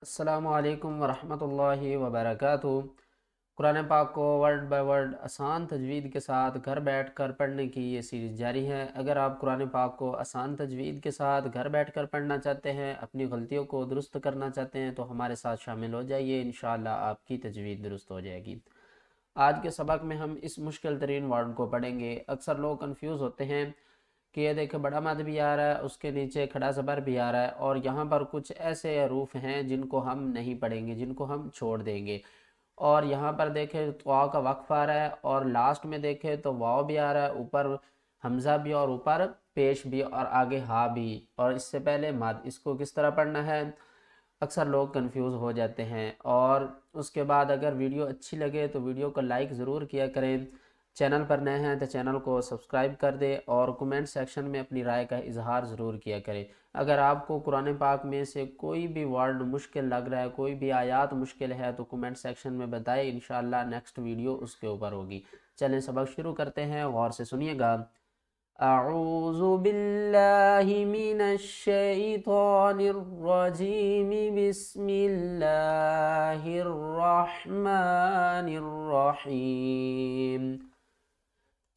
अस्सलामु अलैकुम वरहमतुल्लाहि वबरकातुहू। कुरान पाक को वर्ड बाय वर्ड आसान तजवीद के साथ घर बैठ कर पढ़ने की ये सीरीज़ जारी है। अगर आप कुरान पाक को आसान तजवीद के साथ घर बैठ कर पढ़ना चाहते हैं, अपनी गलतियों को दुरुस्त करना चाहते हैं, तो हमारे साथ शामिल हो जाइए। इंशाअल्लाह आपकी तजवीद दुरुस्त हो जाएगी। आज के सबक में हम इस मुश्किल तरीन वर्ड को पढ़ेंगे। अक्सर लोग कंफ्यूज होते हैं कि ये देखे बड़ा मद भी आ रहा है, उसके नीचे खड़ा ज़बर भी आ रहा है, और यहाँ पर कुछ ऐसे हरूफ हैं जिनको हम नहीं पढ़ेंगे, जिनको हम छोड़ देंगे। और यहाँ पर देखें तो आ का वक्फ आ रहा है, और लास्ट में देखें तो वाव भी आ रहा है, ऊपर हमज़ा भी और ऊपर पेश भी और आगे हा भी, और इससे पहले मद। इसको किस तरह पढ़ना है अक्सर लोग कंफ्यूज हो जाते हैं। और उसके बाद अगर वीडियो अच्छी लगे तो वीडियो को लाइक ज़रूर किया करें। चैनल पर नए हैं तो चैनल को सब्सक्राइब कर दें, और कमेंट सेक्शन में अपनी राय का इजहार ज़रूर किया करें। अगर आपको कुरान पाक में से कोई भी वर्ड मुश्किल लग रहा है, कोई भी आयत मुश्किल है, तो कमेंट सेक्शन में बताएं। इंशाअल्लाह नेक्स्ट वीडियो उसके ऊपर होगी। चलें सबक शुरू करते हैं, गौर से सुनिएगा। अऊज़ु बिल्लाहि मिनश शैतानिर रजीम, बिस्मिल्लाहिर रहमानिर रहीम।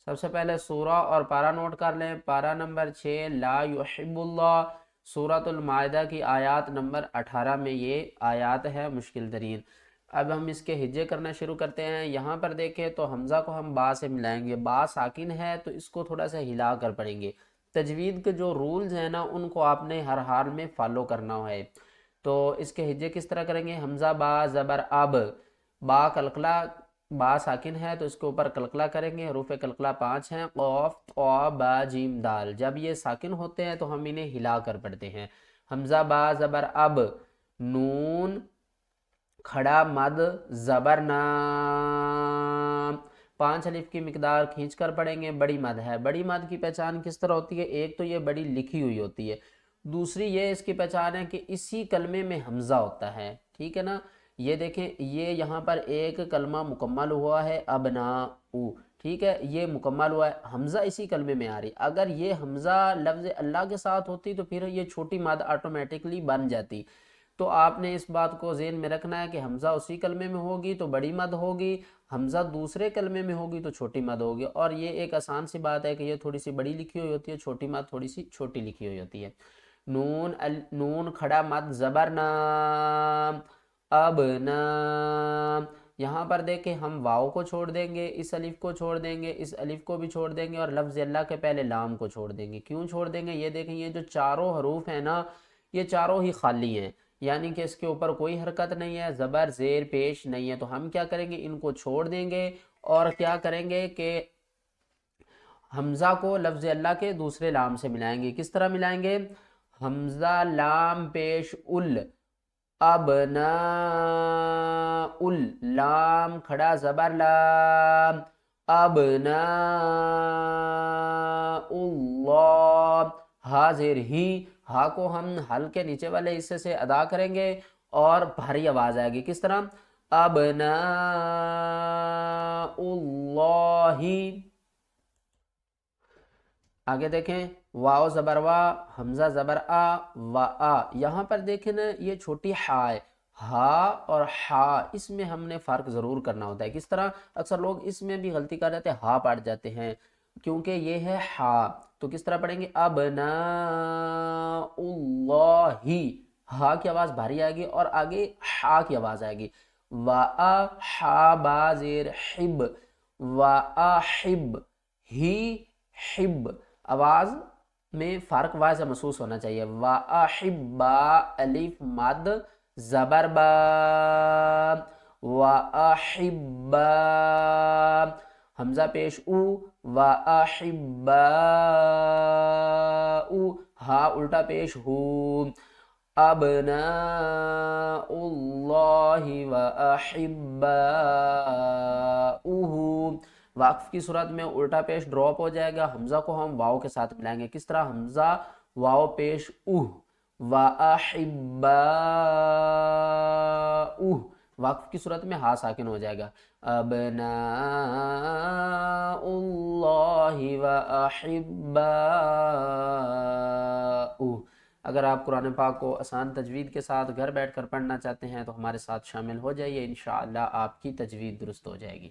सबसे पहले सूरा और पारा नोट कर लें। पारा नंबर 6 ला युहिब्बुल्लाह, सूरतुल माइदा की आयत नंबर 18 में ये आयत है मुश्किल तरीन। अब हम इसके हिज्जे करना शुरू करते हैं। यहाँ पर देखें तो हमज़ा को हम बा से मिलाएंगे। बा साकिन है तो इसको थोड़ा सा हिला कर पढ़ेंगे। तजवीद के जो रूल्स हैं ना, उनको आपने हर हाल में फॉलो करना है। तो इसके हिज्जे किस तरह करेंगे? हमज़ा बा ज़बर अब, बा कलकला, बा साकिन है तो इसके ऊपर कलकला करेंगे। हरूफ कलकला 5 हैं, क़ाफ क़ा बा जीम दाल। जब ये साकिन होते हैं तो हम इन्हें हिला कर पढ़ते हैं। हमज़ा बा ज़बर अब, नून खड़ा मद ज़बर नाम। 5 अलिफ की मिकदार खींच कर पढ़ेंगे। बड़ी मद है। बड़ी मद की पहचान किस तरह होती है? एक तो ये बड़ी लिखी हुई होती है, दूसरी ये इसकी पहचान है कि इसी कलमे में हमज़ा होता है। ठीक है ना? ये देखें, ये यहाँ पर एक कलमा मुकम्मल हुआ है, अब ना ऊ। ठीक है, ये मुकम्मल हुआ है, हमज़ा इसी कलमे में आ रही। अगर ये हमज़ा लफ्ज़ अल्लाह के साथ होती तो फिर ये छोटी मद ऑटोमेटिकली बन जाती। तो आपने इस बात को ज़हन में रखना है कि हमज़ा उसी कलमे में होगी तो बड़ी मद होगी, हमज़ा दूसरे कलमे में होगी तो छोटी मद होगी। और ये एक आसान सी बात है कि ये थोड़ी सी बड़ी लिखी हुई होती है, छोटी मद थोड़ी सी छोटी लिखी हुई होती है। नून खड़ा मद ज़बर नाम, अब नाम। यहाँ पर देखें हम वाव को छोड़ देंगे, इस अलिफ को छोड़ देंगे, इस अलिफ को भी छोड़ देंगे, और लफ्ज़ अल्लाह के पहले लाम को छोड़ देंगे। क्यों छोड़ देंगे? ये देखें, ये जो चारों हरूफ हैं ना, ये चारों ही खाली हैं, यानी कि इसके ऊपर कोई हरकत नहीं है, ज़बर ज़ेर पेश नहीं है। तो हम क्या करेंगे? इनको छोड़ देंगे, और क्या करेंगे कि हमज़ा को लफ्ज़ अल्लाह के दूसरे लाम से मिलाएंगे। किस तरह मिलाएंगे? हमज़ा लाम पेश उल, अब ना उल, लाम खड़ा ज़बर लाम, अब ना उल्लाह। हाजिर ही, हा को हम हल के नीचे वाले हिस्से से अदा करेंगे और भारी आवाज़ आएगी। किस तरह? अब ना उल्लाही। आगे देखें, वाओ ज़बर वा, हमज़ा ज़बर आ, वा आ। यहाँ पर देखें ना, ये छोटी हा है। हा और हा, इसमें हमने फ़र्क ज़रूर करना होता है। किस तरह? अक्सर लोग इसमें भी गलती कर जाते हैं, हा पढ़ जाते हैं, क्योंकि ये है हा। तो किस तरह पढ़ेंगे? अब ना उल्लाही। हा की आवाज़ भारी आएगी और आगे हा की आवाज़ आएगी। वा आ हा बाज़ेर हिब, वा आ हिब, ही हिब। आवाज़ में फ़र्क वाज़ महसूस होना चाहिए। वा अहिब्बा, अलिफ मद ज़बर बा, वा अहिब्बा। हमज़ा पेश ऊ, वा अहिब्बा ऊ। हा उल्टा पेश हू, अब ना उल्लाहि व अहिब्बा उहू। वाक़फ़ की सूरत में उल्टा पेश ड्रॉप हो जाएगा, हमज़ा को हम वाव के साथ मिलाएंगे। किस तरह? हमज़ा वाव पेश उह, व अहिब्बाउह। वाक़फ़ की सूरत में हा साकिन हो जाएगा। अबनाउल्लाहि व अहिब्बाउह। اگر آپ قرآن پاک کو آسان تجوید کے ساتھ گھر بیٹھ کر پڑھنا چاہتے ہیں تو ہمارے ساتھ شامل ہو جائیے، انشاءاللہ آپ کی تجوید درست ہو جائے گی۔